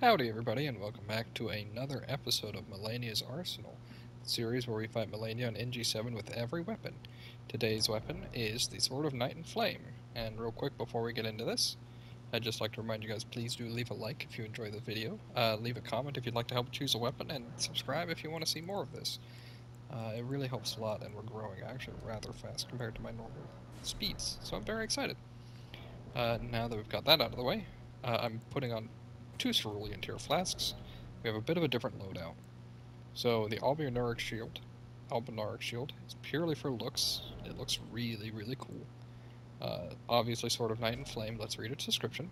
Howdy everybody, and welcome back to another episode of Malenia's Arsenal, the series where we fight Malenia on NG7 with every weapon. Today's weapon is the Sword of Night and Flame, and real quick before we get into this, I'd just like to remind you guys, please do leave a like if you enjoy the video, leave a comment if you'd like to help choose a weapon, and subscribe if you want to see more of this. It really helps a lot, and we're growing actually rather fast compared to my normal speeds, so I'm very excited. Now that we've got that out of the way, I'm putting on 2 cerulean tier flasks. We have a bit of a different loadout. So the Albinaric Shield is purely for looks. It looks really, really cool. Obviously Sword of Night and Flame, let's read its description.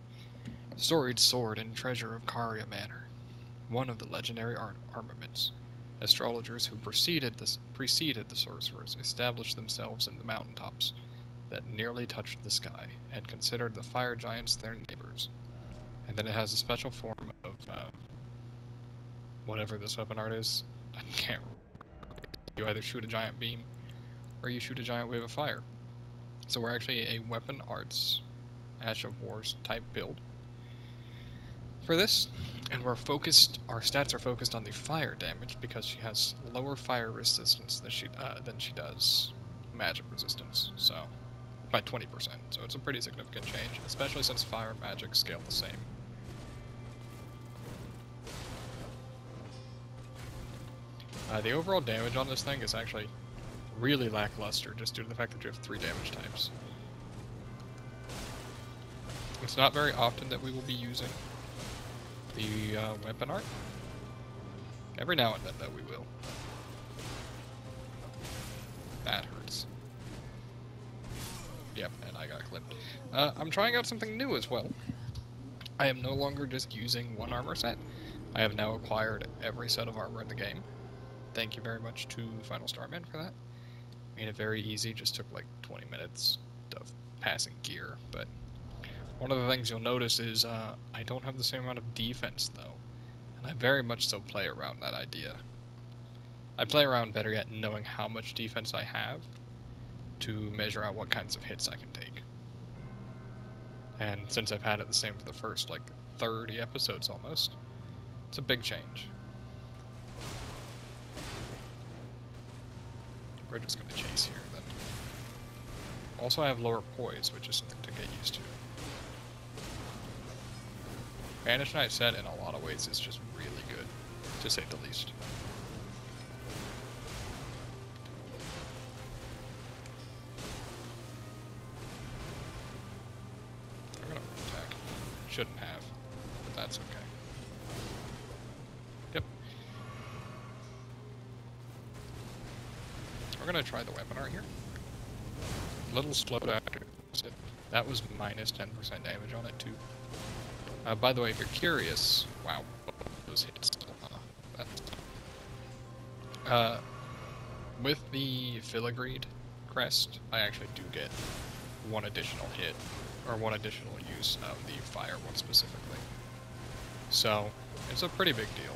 Storied sword and treasure of Caria Manor, one of the legendary armaments. Astrologers who preceded the sorcerers established themselves in the mountaintops that nearly touched the sky, and considered the fire giants their neighbors. And then it has a special form of whatever this weapon art is. I can't remember. You either shoot a giant beam, or you shoot a giant wave of fire. So we're actually a weapon arts Ash of Wars type build for this, and our stats are focused on the fire damage because she has lower fire resistance than she does magic resistance. So by 20%, so it's a pretty significant change, especially since fire and magic scale the same. The overall damage on this thing is actually really lackluster, just due to the fact that you have 3 damage types. It's not very often that we will be using the weapon art. Every now and then, though, we will. That hurts. Yep, and I got clipped. I'm trying out something new as well. I am no longer just using one armor set. I have now acquired every set of armor in the game. Thank you very much to Final Starman for that. Made it very easy, just took like 20 minutes of passing gear, but one of the things you'll notice is I don't have the same amount of defense though, and I very much so play around that idea. I play around, better yet, knowing how much defense I have to measure out what kinds of hits I can take. And since I've had it the same for the first like 30 episodes almost, it's a big change. We're just going to chase here then. Also, I have lower poise, which is something to get used to. Banished Knight set in a lot of ways is just really good, to say the least. I'm going to attack. Shouldn't have, but that's okay. Yep. We're going to try the weapon art here. Little slowed after. That was minus 10% damage on it too. By the way, if you're curious, wow, those hits. With the Filigreed crest, I actually do get one additional hit, or one additional use of the fire one specifically. So, it's a pretty big deal.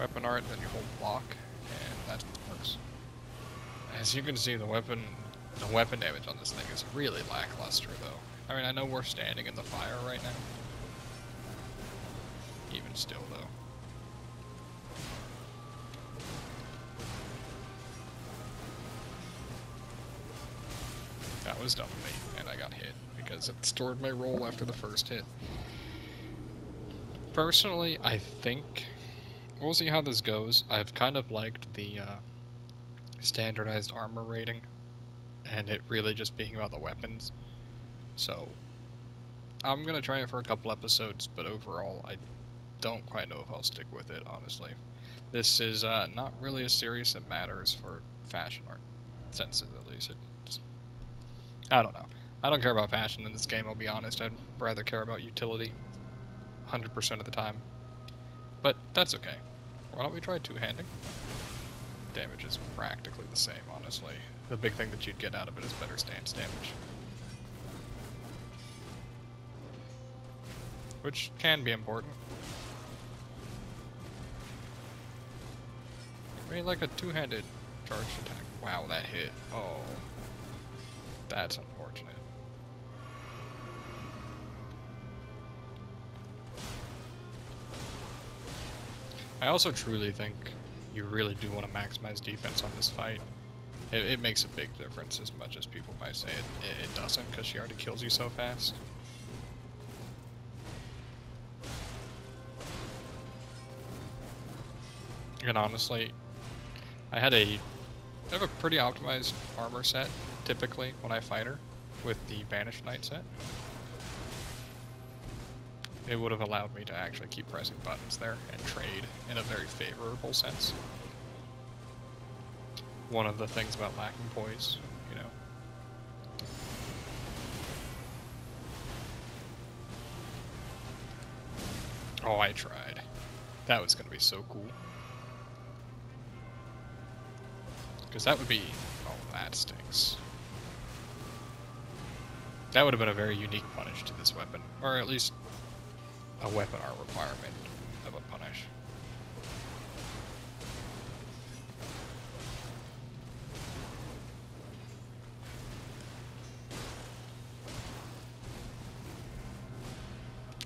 Weapon art, then you hold block, and that works. As you can see, the weapon damage on this thing is really lackluster, though. I mean, I know we're standing in the fire right now. Even still, though. That was dumb of me, and I got hit, because it stored my roll after the first hit. Personally, I think we'll see how this goes. I've kind of liked the standardized armor rating, and it really just being about the weapons. So, I'm going to try it for a couple episodes, but overall, I don't quite know if I'll stick with it, honestly. This is not really a series that matters for fashion art senses, at least. I don't know. I don't care about fashion in this game, I'll be honest. I'd rather care about utility 100% of the time. But that's okay. Why don't we try two-handing? Damage is practically the same, honestly. The big thing that you'd get out of it is better stance damage. Which can be important. I mean, like a two-handed charged attack. Wow, that hit. Oh. That's unfortunate. I also truly think you really do want to maximize defense on this fight. It makes a big difference as much as people might say it doesn't, because she already kills you so fast. And honestly, I have a pretty optimized armor set, typically, when I fight her, with the Banished Knight set. It would have allowed me to actually keep pressing buttons there and trade in a very favorable sense. One of the things about lacking poise, you know. Oh, I tried. That was going to be so cool. Because that would be... Oh, that stinks. That would have been a very unique punish to this weapon. Or at least a weapon art requirement of a punish.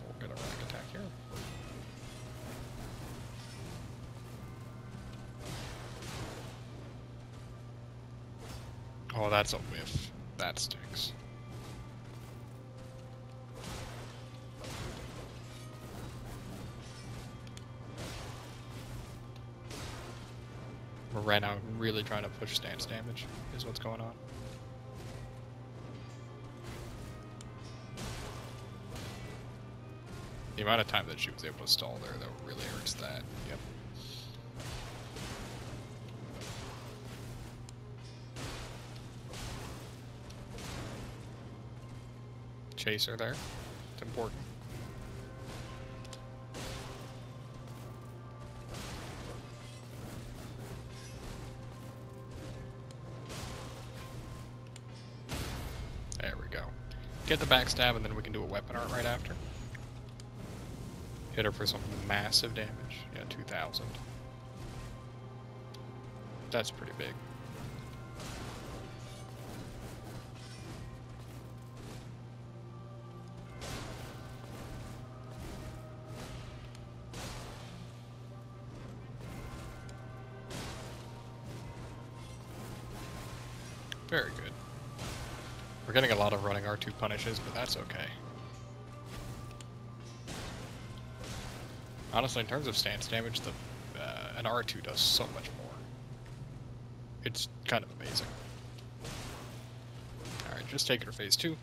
We'll get a rank attack here. Oh, that's a whiff. That stinks. We're right now really trying to push stance damage, is what's going on. The amount of time that she was able to stall there, though, really hurts that. Yep. Chaser there. It's important. There we go. Get the backstab and then we can do a weapon art right after. Hit her for some massive damage. Yeah, 2,000. That's pretty big. Very good. We're getting a lot of running R2 punishes, but that's okay. Honestly, in terms of stance damage, an R2 does so much more. It's kind of amazing. Alright, just take it to phase 2.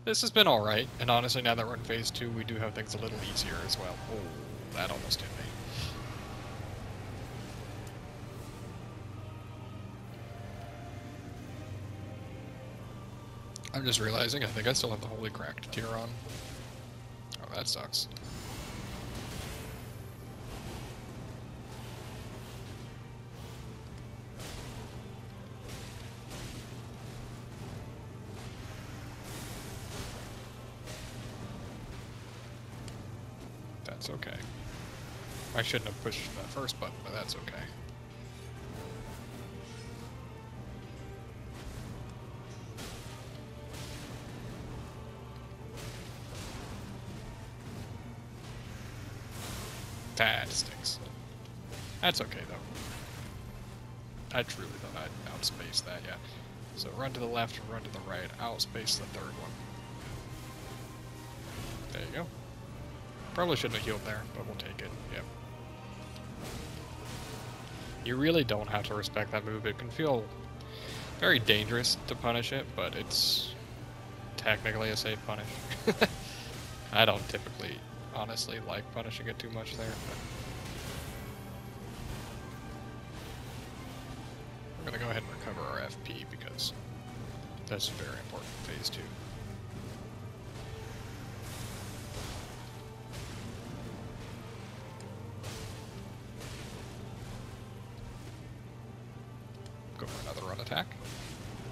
This has been alright, and honestly, now that we're in phase 2, we do have things a little easier as well. Oh, that almost hit me. I'm just realizing I think I still have the Holy Cracked tier on. Oh, that sucks. That's okay. I shouldn't have pushed that first button, but that's okay. That stinks. That's okay, though. I truly thought I'd outspace that, yeah. So run to the left, run to the right, outspace the third one. There you go. Probably shouldn't have healed there, but we'll take it, yep. You really don't have to respect that move. It can feel very dangerous to punish it, but it's technically a safe punish. I don't typically, honestly, like punishing it too much there, but we're gonna go ahead and recover our FP because that's very important in phase 2. Go for another run attack.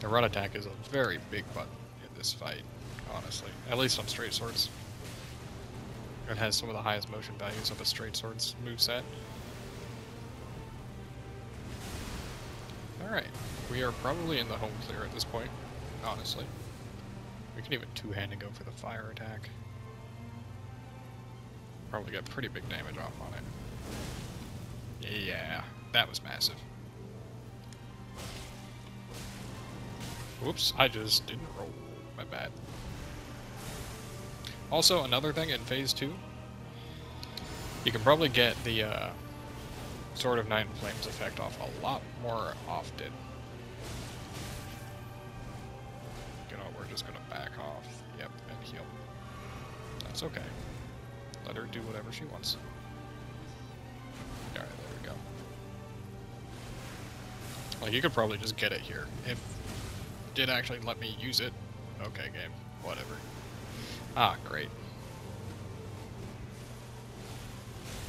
The run attack is a very big button in this fight, honestly. At least on straight swords. It has some of the highest motion values of a straight swords moveset. Alright, we are probably in the home clear at this point, honestly. We can even two-hand and go for the fire attack. Probably get pretty big damage off on it. Yeah, that was massive. Whoops, I just didn't roll. My bad. Also, another thing in Phase 2, you can probably get the Sword of Night and Flames effect off a lot more often. You know, we're just gonna back off. Yep, and heal. That's okay. Let her do whatever she wants. Alright, there we go. Like, you could probably just get it here. If it did actually let me use it. Okay, game. Whatever. Ah, great.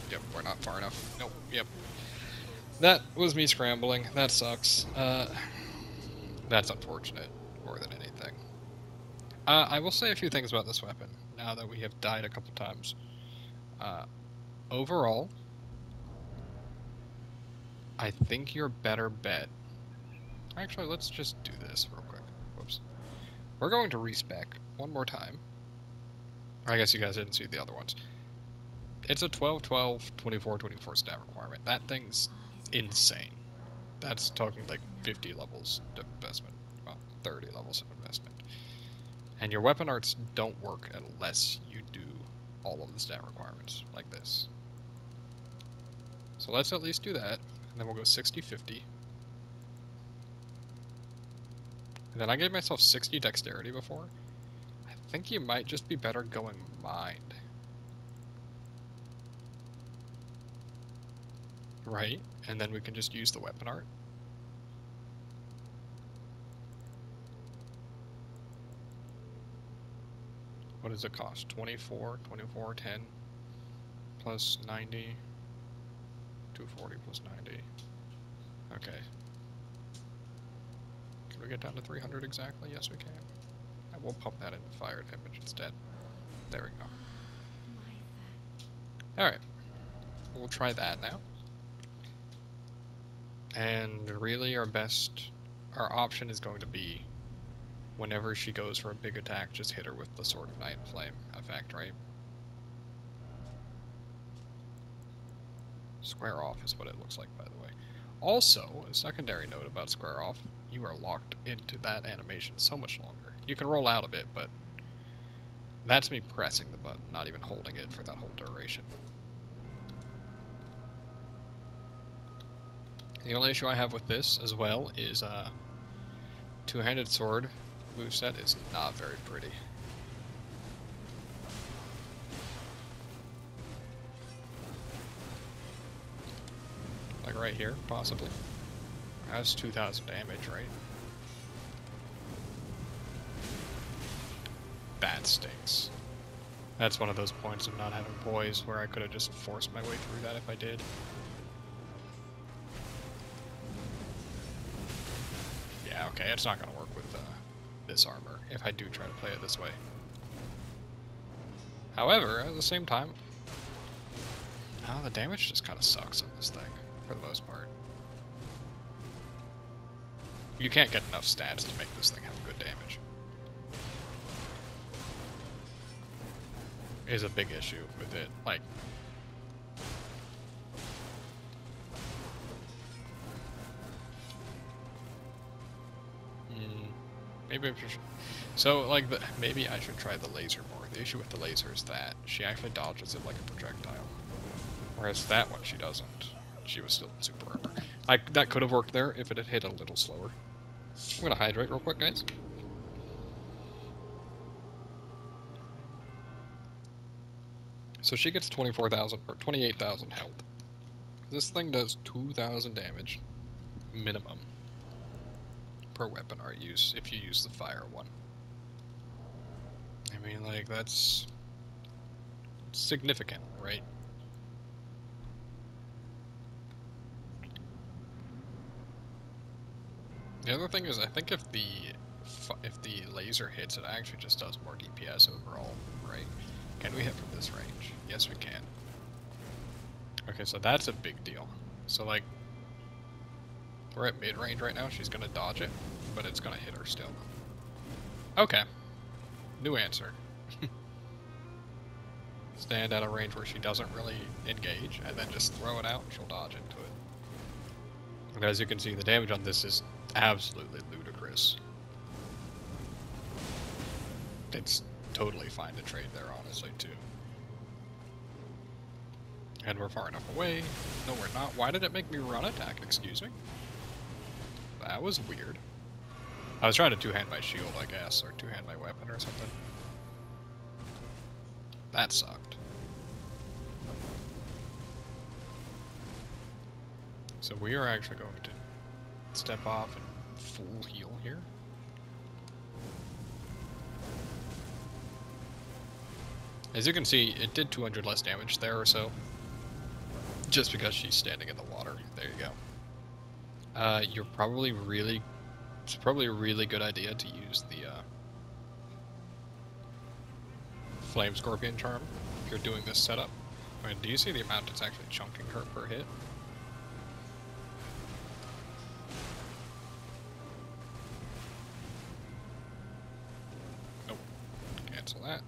Yep, we're not far enough. Nope, yep. That was me scrambling. That sucks. That's unfortunate, more than anything. I will say a few things about this weapon, now that we have died a couple times. Overall, I think your better bet... Actually, let's just do this real quick. Whoops. We're going to respec one more time. I guess you guys didn't see the other ones. It's a 12, 12, 24, 24 stat requirement. That thing's insane. That's talking like 50 levels of investment. Well, 30 levels of investment. And your weapon arts don't work unless you do all of the stat requirements, like this. So let's at least do that, and then we'll go 60, 50. And then I gave myself 60 dexterity before. I think you might just be better going mind. Right? And then we can just use the weapon art. What does it cost? 24, 24, 10, plus 90, 240 plus 90. Okay. Can we get down to 300 exactly? Yes, we can. And we'll pump that into fire damage instead. There we go. Alright. We'll try that now. And really our option is going to be whenever she goes for a big attack, just hit her with the Sword of Night and Flame effect, right? Square off is what it looks like, by the way. Also, a secondary note about square off, you are locked into that animation so much longer. You can roll out a bit, but that's me pressing the button, not even holding it for that whole duration. The only issue I have with this as well is two-handed sword moveset is not very pretty. Like right here, possibly. That's 2,000 damage, right? That stinks. That's one of those points of not having poise where I could have just forced my way through that if I did. Yeah, okay, it's not going to work with this armor if I do try to play it this way. However, at the same time, the damage just kind of sucks on this thing, for the most part. You can't get enough stats to make this thing have good damage. Is a big issue with it. Like, maybe I should. So, like, maybe I should try the laser more. The issue with the laser is that she actually dodges it like a projectile, whereas that one she doesn't. She was still super armor. Like, that could have worked there if it had hit a little slower. I'm gonna hydrate real quick, guys. So she gets 24,000 or 28,000 health. This thing does 2,000 damage minimum per weapon art use if you use the fire one. I mean, like, that's significant, right? The other thing is, I think if the laser hits, it actually just does more DPS overall, right? Can we hit from this range? Yes, we can. Okay, so that's a big deal. So, like, we're at mid-range right now. She's gonna dodge it, but it's gonna hit her still. Okay. New answer. stand at a range where she doesn't really engage, and then just throw it out and she'll dodge into it. And as you can see, the damage on this is absolutely ludicrous. It's totally fine to trade there, honestly, too. And we're far enough away. No, we're not. Why did it make me run attack? Excuse me? That was weird. I was trying to two-hand my shield, I guess, or two-hand my weapon or something. That sucked. So we are actually going to step off and full heal here. As you can see, it did 200 less damage there or so. Just because she's standing in the water. There you go. It's probably a really good idea to use the Flame Scorpion Charm if you're doing this setup. I mean, do you see the amount it's actually chunking her per hit? Nope. Cancel that.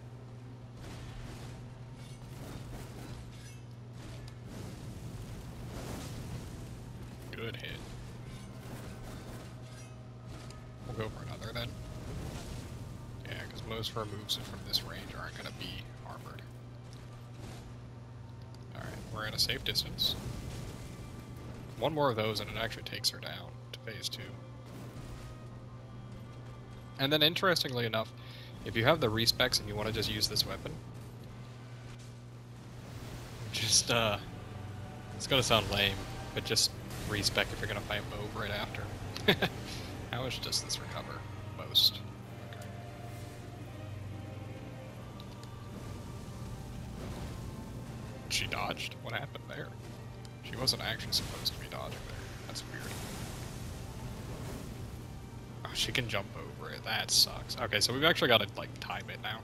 Good hit. We'll go for another then. Yeah, because most of our moves from this range aren't going to be armored. Alright, we're at a safe distance. One more of those and it actually takes her down to phase 2. And then interestingly enough, if you have the respecs and you want to just use this weapon, just, it's going to sound lame, but just respec if you're going to fight over it after. How much does this recover? Most. Okay. She dodged? What happened there? She wasn't actually supposed to be dodging there. That's weird. Oh, she can jump over it. That sucks. Okay, so we've actually got to, like, time it now.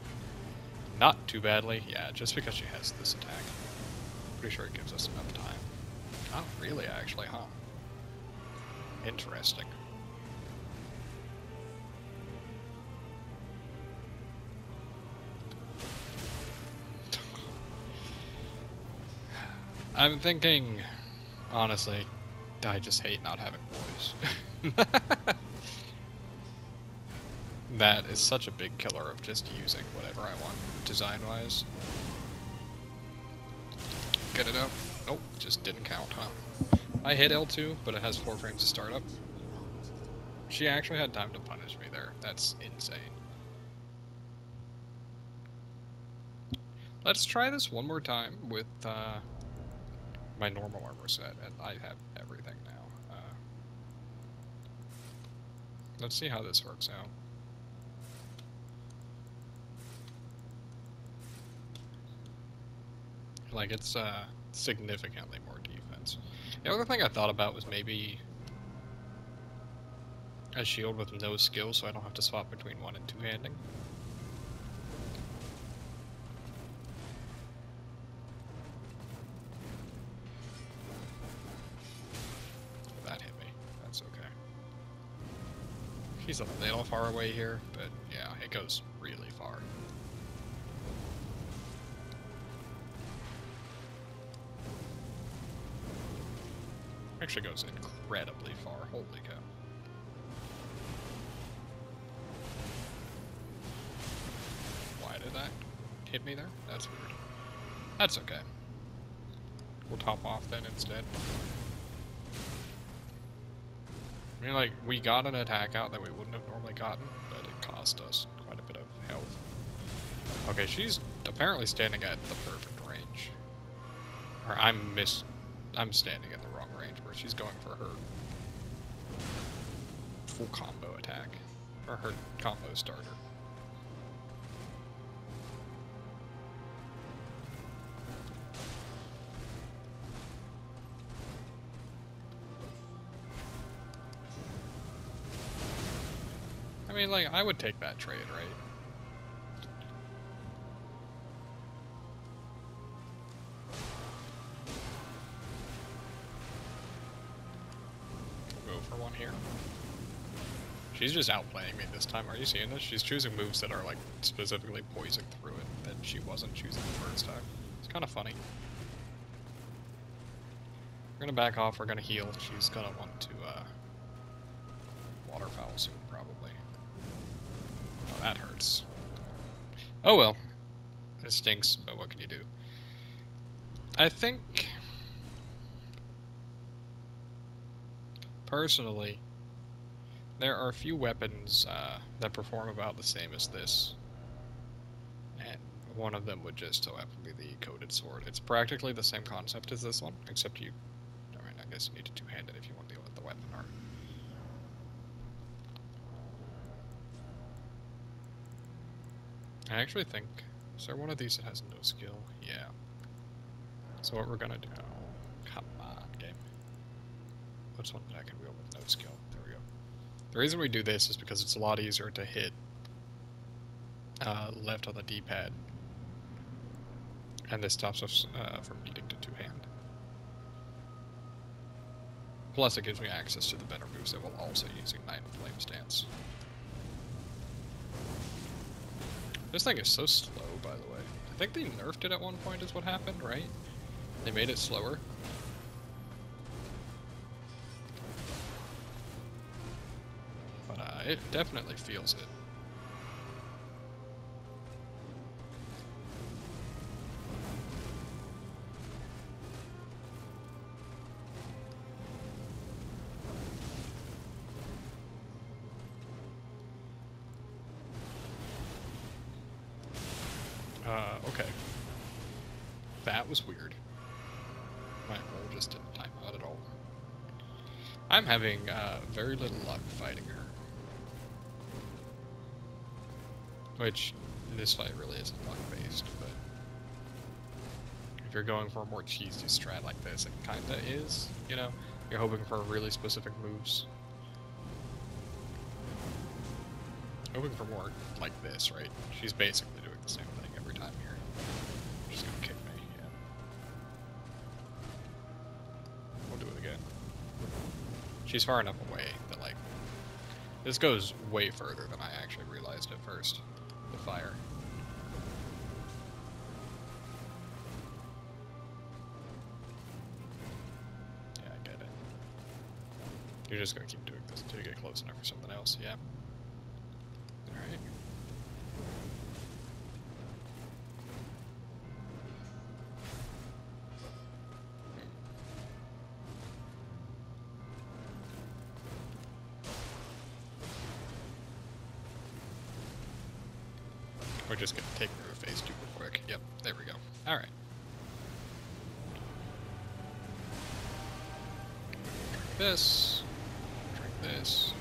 Not too badly. Yeah, just because she has this attack. Pretty sure it gives us enough time. Not really, actually, huh? Interesting. I'm thinking, honestly, I just hate not having voice. That is such a big killer of just using whatever I want, design-wise. Get it up. Nope, just didn't count, huh? I hit L2, but it has 4 frames of startup. She actually had time to punish me there. That's insane. Let's try this one more time with my normal armor set, and I have everything now. Let's see how this works out. Like, it's significantly more defense. The other thing I thought about was maybe a shield with no skill, so I don't have to swap between one and two-handing. That hit me. That's okay. She's a little far away here, but yeah, it goes really far. Actually goes incredibly far. Holy cow. Why did that hit me there? That's weird. That's okay. We'll top off then instead. I mean, like, we got an attack out that we wouldn't have normally gotten, but it cost us quite a bit of health. Okay, she's apparently standing at the perfect range. Or I'm standing at the wrong range where she's going for her full combo attack. Or her combo starter. I mean, like, I would take that trade, right? We'll go for one here. She's just outplaying me this time. Are you seeing this? She's choosing moves that are, like, specifically poising through it that she wasn't choosing the first time. It's kind of funny. We're gonna back off, we're gonna heal. She's gonna want to, waterfowl soon, probably. Oh, that hurts. Oh well. It stinks, but what can you do? I think... personally, there are a few weapons that perform about the same as this. And one of them would just so happen to be the coated sword. It's practically the same concept as this one, except you... Alright, I guess you need to two-hand it if you want to deal with the weapon art. I actually think... Is there one of these that has no skill? Yeah. So what we're gonna do... Oh, come on, game. What's one that I can wield with no skill? There we go. The reason we do this is because it's a lot easier to hit left on the D-pad. And this stops us from needing to two-hand. Plus it gives me access to the better moves that will also using Night and Flame stance. This thing is so slow, by the way. I think they nerfed it at one point is what happened, right? They made it slower. But it definitely feels it. Okay. That was weird. My roll just didn't time out at all. I'm having very little luck fighting her. Which, this fight really isn't luck-based, but... if you're going for a more cheesy strat like this, it kinda is, you know? You're hoping for really specific moves. Hoping for more like this, right? She's basically doing the same thing every time here. She's gonna kick me, yeah. We'll do it again. She's far enough away that, like, this goes way further than I actually realized at first. The fire. Yeah, I get it. You're just gonna keep doing this until you get close enough for something else, yeah. Alright. We're just gonna take her to phase 2 real quick. Yep, there we go. Alright. Drink this. Drink this.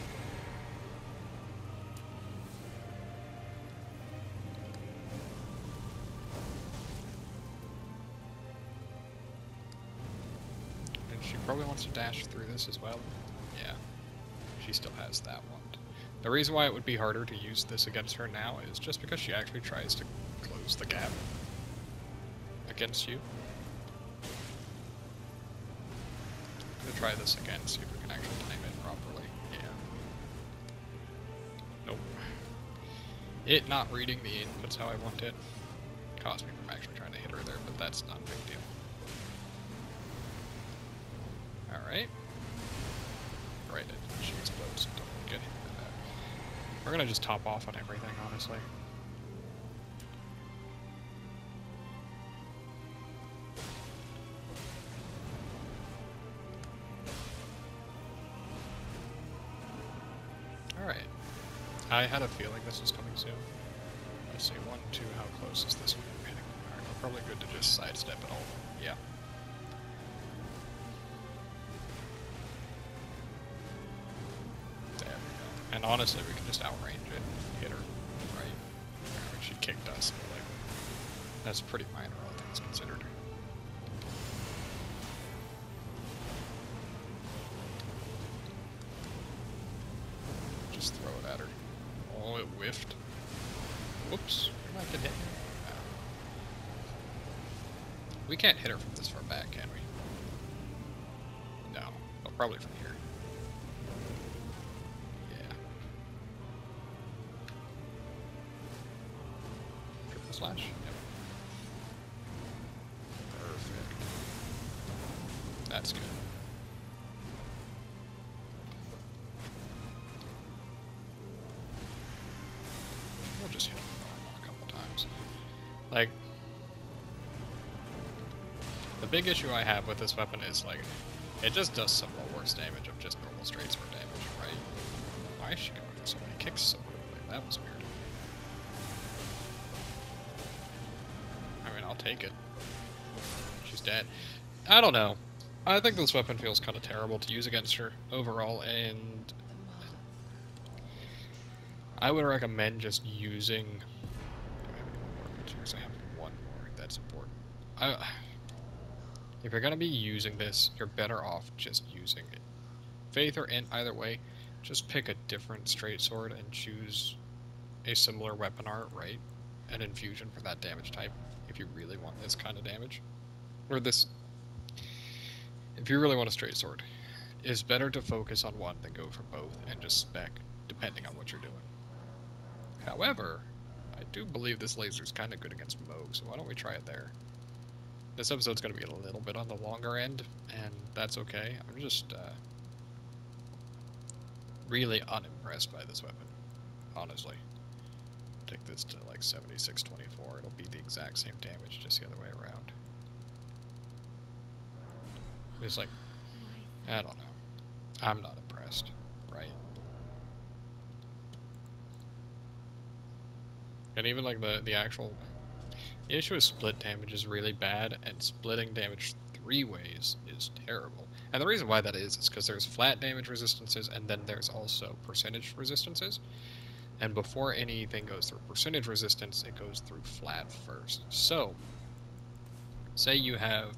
And she probably wants to dash through this as well. Yeah. She still has that one. The reason why it would be harder to use this against her now is just because she actually tries to close the gap against you. I'm gonna try this again, see if we can actually time it properly. Yeah. Nope. It not reading the inputs how I want it caused me from actually trying to hit her there, but that's not a big deal. Alright. Right, she explodes. Don't get hit with that. We're gonna just top off on everything, honestly. Alright. I had a feeling this was coming soon. Let's see, 1, 2, how close is this one hitting? Alright, we're probably good to just sidestep it all. Yeah. There we go. And honestly, we can just outrange it and hit her, right? I mean, she kicked us, but like, that's pretty minor, all things considered. Just throw it at her. Oh, it whiffed. Whoops. We might get hit. No. We can't hit her from this far back, can we? No. Well, probably from here. Yeah. Slash? Yep. Perfect. That's good. We'll just hit him a couple times. Like, the big issue I have with this weapon is, like, it just does some worse damage of just normal straight sword damage, right? Why is she going for so many kicks so quickly? That was weird. I mean, I'll take it. She's dead. I don't know. I think this weapon feels kind of terrible to use against her overall, and I would recommend just using... I have one more that's important. If you're going to be using this, you're better off just using it. Faith or Int, either way, just pick a different straight sword and choose a similar weapon art, right? An infusion for that damage type, if you really want this kind of damage. Or this... If you really want a straight sword, it's better to focus on one than go for both and just spec, depending on what you're doing. However, I do believe this laser is kind of good against Moog, so why don't we try it there? This episode's going to be a little bit on the longer end, and that's okay. I'm just really unimpressed by this weapon, honestly. Take this to like 76-24. It'll be the exact same damage, just the other way around. It's like, I don't know. I'm not impressed, right? And even like the actual... The issue with split damage is really bad, and splitting damage 3 ways is terrible. And the reason why that is because there's flat damage resistances, and then there's also percentage resistances. And before anything goes through percentage resistance, it goes through flat first. So, say you have...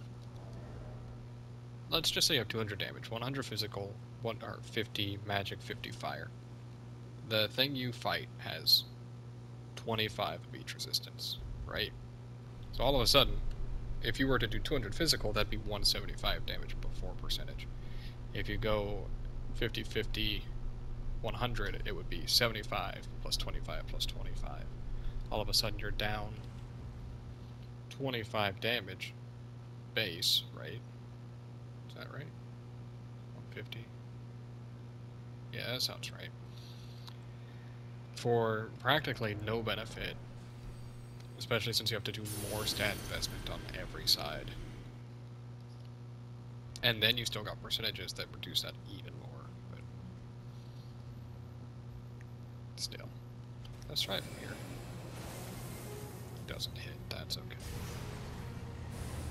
Let's just say you have 200 damage, 100 physical, 50 magic, 50 fire. The thing you fight has 25 of each resistance, right? So all of a sudden, if you were to do 200 physical, that'd be 175 damage before percentage. If you go 50, 50, 100, it would be 75 plus 25 plus 25. All of a sudden, you're down 25 damage base, right? Is that right? 150? Yeah, that sounds right. For practically no benefit, especially since you have to do more stat investment on every side. And then you still got percentages that reduce that even more. But still. Let's try it from here. Doesn't hit, that's okay.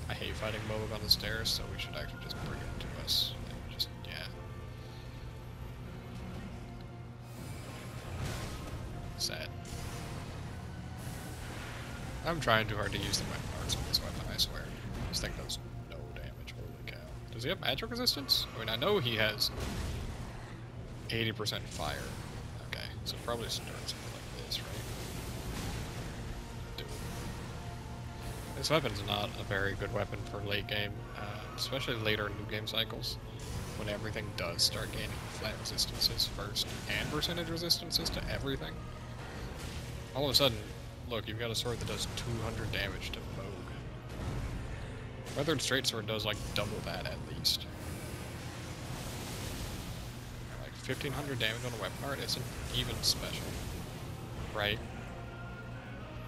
I hate fighting Moog on the stairs, so we should actually just bring him to us. And just, yeah. Sad. I'm trying too hard to use the weapon arts on this weapon, I swear. This thing does no damage, holy cow. Does he have magic resistance? I mean, I know he has 80% fire. Okay, so probably start something like this, right? Dude. This weapon's not a very good weapon for late game, especially later new game cycles, when everything does start gaining flat resistances first, and percentage resistances to everything. All of a sudden, look, you've got a sword that does 200 damage to Moog. Weathered straight sword does like double that at least. Like 1500 damage on a weapon art isn't even special, right?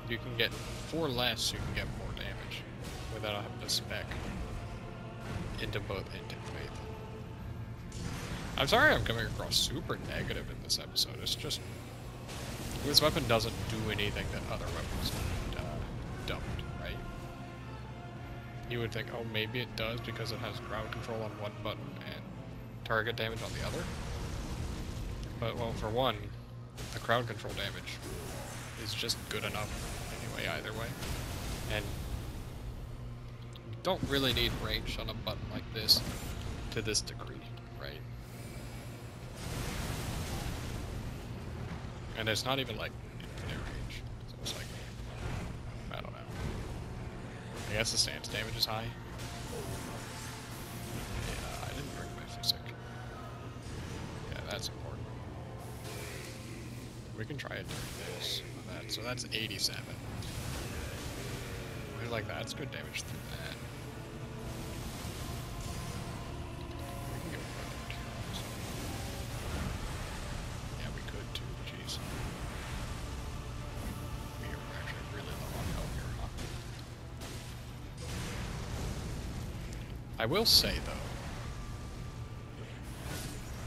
You can get 4 less, you can get more damage without having to spec into both Int and Faith. I'm sorry I'm coming across super negative in this episode. It's just... This weapon doesn't do anything that other weapons don't, right? You would think, oh, maybe it does because it has crowd control on one button and target damage on the other. But, well, for one, the crowd control damage is just good enough anyway, either way. And you don't really need range on a button like this to this degree, right? And it's not even like infinite range, so it's like, I don't know. I guess the stance damage is high. Yeah, I didn't bring my physic. Yeah, that's important. We can try it during this. So that's 87. mean, like, that's good damage through that. We can get more damage here, honestly. Yeah, we could too, jeez. We are actually really low on health here, huh? I will say, though,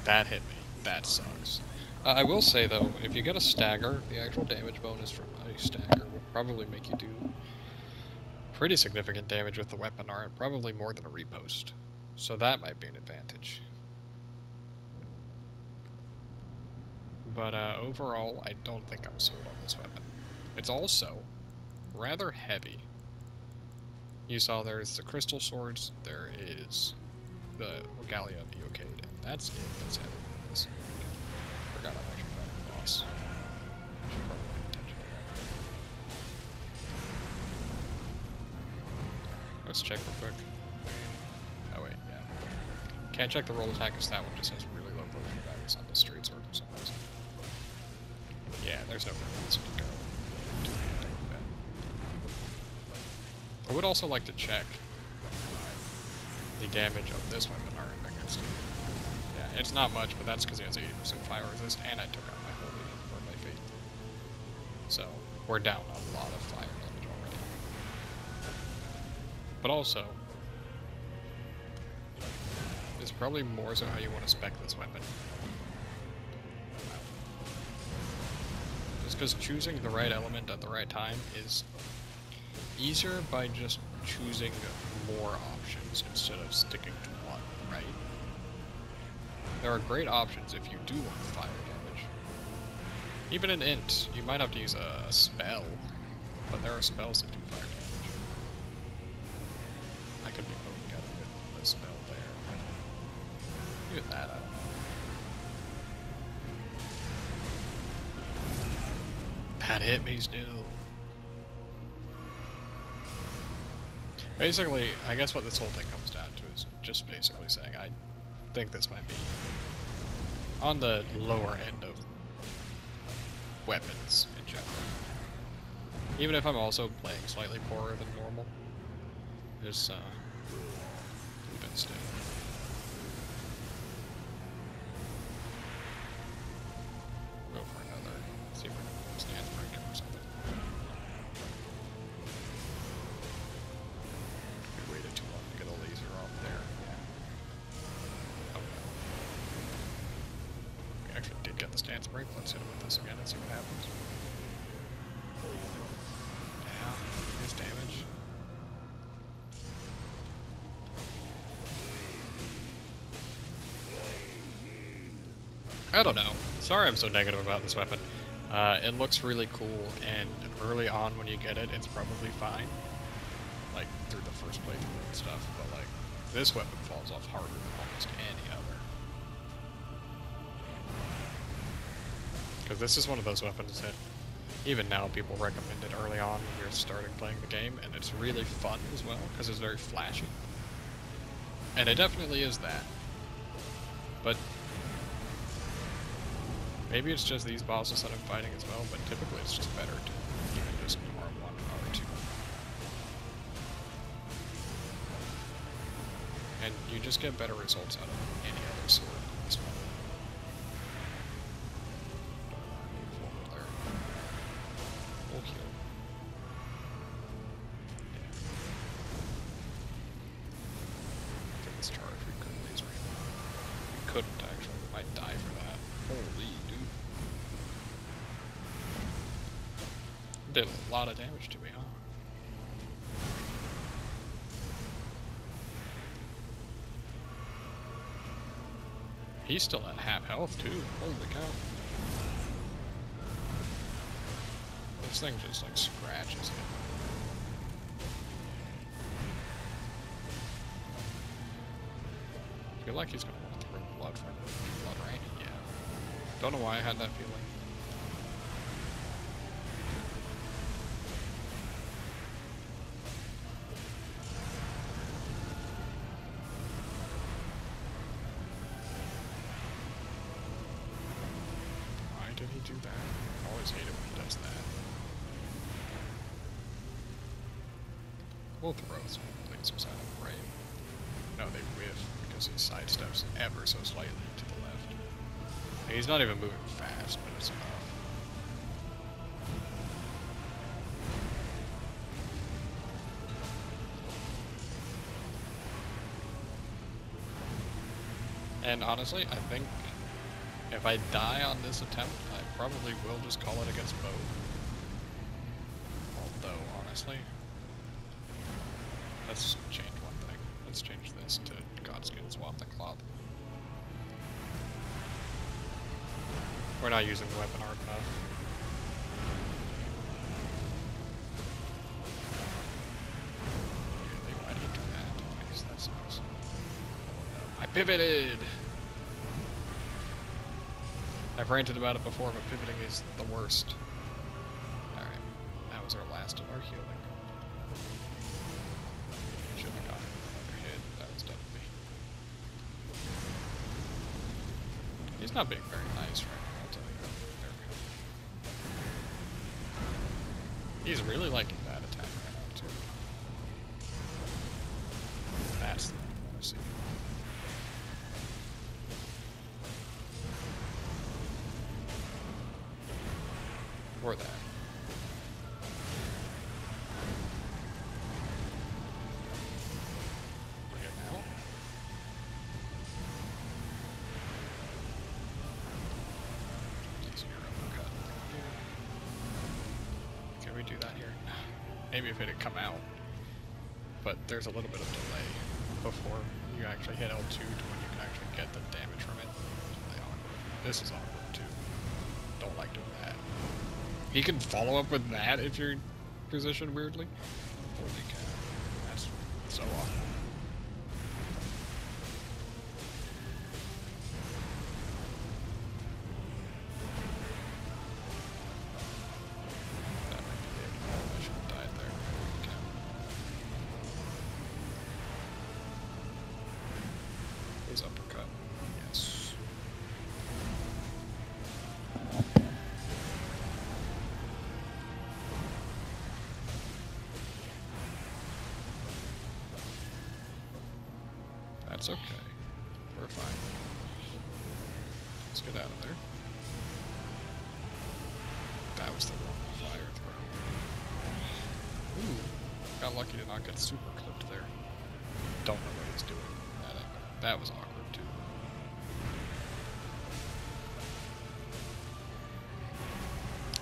that hit me. That sucks. I will say, though, if you get a stagger, the actual damage bonus from a stagger will probably make you do pretty significant damage with the weapon art, probably more than a repost. So that might be an advantage. But overall, I don't think I'm sold on this weapon. It's also rather heavy. You saw there's the crystal swords, there is the Regalia of the Yokade, and that's it. That's heavy. This. Forgot I'm actually fighting the boss. Should probably pay attention to that. Let's check real quick. Oh wait, yeah. Can't check the roll attack because that one just has really low potion values on the straight sword for some reason. Yeah, there's no reason to go do anything with that. I would also like to check the damage of this weapon art against it. Yeah, it's not much, but that's because he has 80% fire resist, and I took out my holy or my faith. So, we're down a lot of fire damage already. But also, it's probably more so how you want to spec this weapon. Just because choosing the right element at the right time is easier by just choosing more options instead of sticking to one, right? There are great options if you do want fire damage. Even in Int, you might have to use a spell, but there are spells that do fire damage. I could be poking at it with a spell there. Even that, I don't know. That hit me still. Basically, I guess what this whole thing comes down to is just basically saying I think this might be on the lower end of weapons in general. Even if I'm also playing slightly poorer than normal. There's, even still. Go for another. See if we can stance break him or something. We waited too long to get a laser off there. Oh no. We actually did get the stance break. Let's hit him with this again and see what happens. Yeah, his damage. I don't know. Sorry I'm so negative about this weapon. It looks really cool, and early on when you get it, it's probably fine. Like, through the first playthrough and stuff, but like, this weapon falls off harder than almost any other. Because this is one of those weapons that, even now, people recommend it early on when you're starting playing the game, and it's really fun as well, because it's very flashy. And it definitely is that. But maybe it's just these bosses that I'm fighting as well, but typically it's just better to even just R1 and R2. And you just get better results out of any other sword than this one. Full kill. Yeah. I think this charge we could laser him. We couldn't actually, we might die for that. Holy dude. Did a lot of damage to me, huh? He's still at half health too. Holy cow. This thing just like scratches him. I feel like he's gonna want to throw blood from blood rain. Yeah. Don't know why I had that feeling. Why did he do that? I always hate it when he does that. We'll throw some lasers at him, right? No, they whiff because he sidesteps ever so slightly to the left. He's not even moving fast, but it's enough. And honestly, I think if I die on this attempt, I probably will just call it against both. Although, honestly, let's change one thing. Let's change this to Godskin, swap the cloth. We're not using the weapon hard enough. Really? Why do you do that? Because that sucks. I pivoted! I've ranted about it before, but pivoting is the worst. Alright, that was our last of our healing. Should have gotten another hit. That was done with me. He's not being very nice right now, I'll tell you. There we go. He's really liking that attack right now, too. That's the thing I want to see. Or that. Look at now. Easier uppercut. Can we do that here? Maybe if it had come out. But there's a little bit of delay before you actually hit L2 to when you can actually get the damage from it. This is awkward too. Don't like doing that. He can follow up with that if you're positioned weirdly. Holy cow. That's so awful. That might be it. Oh, I should have died there. Holy cow. His uppercut. Yes. That's okay. We're fine. Let's get out of there. That was the wrong fire throw. Ooh. Got lucky to not get super clipped there. Don't know what he's doing at that angle. That was awkward too.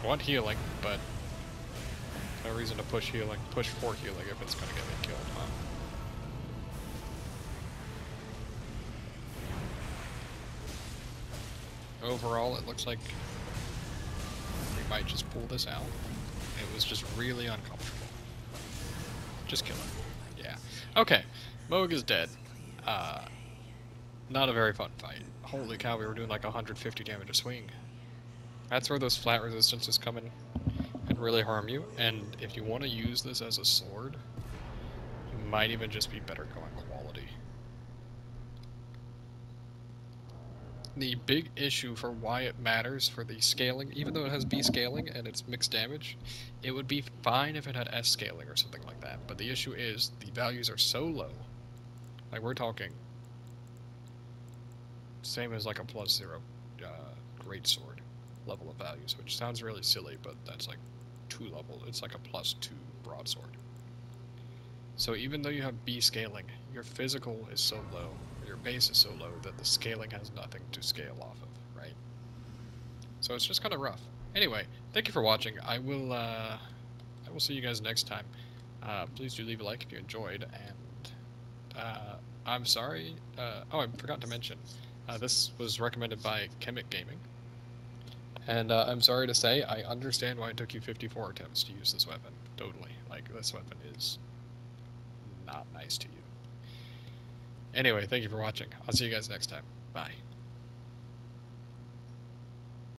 I want healing, but no reason to push healing. Push for healing if it's gonna get me killed, huh? Overall, it looks like we might just pull this out. It was just really uncomfortable. Just kill him. Yeah. Okay. Moog is dead. Not a very fun fight. Holy cow, we were doing like 150 damage a swing. That's where those flat resistances come in and really harm you. And if you want to use this as a sword, you might even just be better going quality. The big issue for why it matters for the scaling, even though it has B scaling and it's mixed damage, it would be fine if it had S scaling or something like that. But the issue is the values are so low. Like we're talking same as like a +0 great sword level of values, which sounds really silly, but that's like 2 level. It's like a +2 broadsword. So even though you have B scaling, your physical is so low, your base is so low that the scaling has nothing to scale off of, right? So it's just kind of rough. Anyway, thank you for watching. I will see you guys next time. Please do leave a like if you enjoyed, and I'm sorry. Oh, I forgot to mention, this was recommended by Chemic Gaming, and I'm sorry to say I understand why it took you 54 attempts to use this weapon. Totally, like this weapon is not nice to you. Anyway, thank you for watching. I'll see you guys next time. Bye.